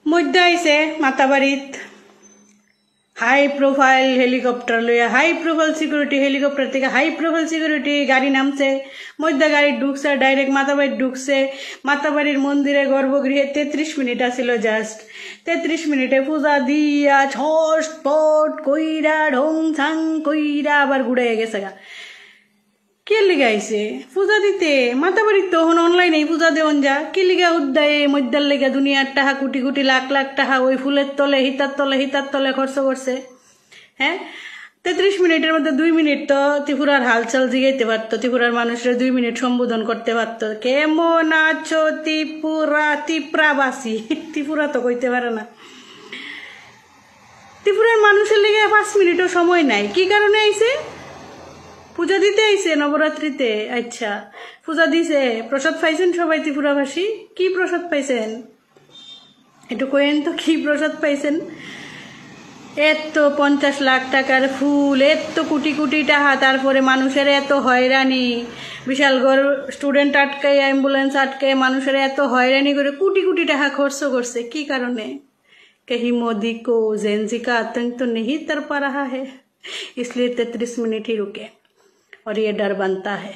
মধ্যে আইছে মাতাবাড়িত high profile helicopter লইয়া হাই প্রোফাইল সিকিউরিটি হেলিকপ্টার থেকে হাই প্রোফাইল সিকিউরিটি গাড়ি নামছে মধ্যে গাড়ি ঢুকছে ডাইরেক্ট মাতাবাড়ি ঢুকছে মাতাবাড়ির মন্দিরে গর্ভগৃহে 33 মিনিট আসিল জাস্ট 33 মিনিটে পূজা দিয়া ছটপট কইরা ঢং ছাং কইরা আবার ঘুরে গেছে গা কে লিগে আইছে পূজা দিতে মাতাবাড়ির তো এখন অনলাইনে পূজা দেওয়ান যা কি লিগা উদ্দায়ে মধ্যার লেগে দুনিয়ার টাকা কোটি কোটি লাখ লাখ টাকা ওই ফুলের তলে হিতার তলে খরচ করছে হ্যাঁ 33 মিনিটের মধ্যে 2 মিনিট তো ত্রিপুরার হালচাল জিগাইতে পারতো ত্রিপুরার মানুষের 2 মিনিট সম্বোধন করতে পারতো কেমন আছো ত্রিপুরাবাসী ত্রিপুরা তো কইতে পারে না ত্রিপুরার মানুষের লেগে 5 মিনিটও সময় নাই কি কারণে আইছে পূজা দিতে আইছে নবরাত্রিতে আচ্ছা পূজা দিছে প্রসাদ পাইছেন সবাই ত্রিপুরাবাসী কি প্রসাদ পাইছেন একটু কইেন তো কি প্রসাদ পাইছেন এত 50 লাখ টাকার ফুল এত কোটি কোটি টাকা তারপরে মানুষের এত হয়রানি বিশালগড় স্টুডেন্ট আটকায় অ্যাম্বুলেন্স আটকায় মানুষের এত হয়রানি করে কোটি কোটি টাকা খরচ করছে কি কারণে कहीं मोदी को जेनजी का आतंक तो नहीं तर पा रहा है इसलिए 33 मिनट ही रुके और ये डर बनता है।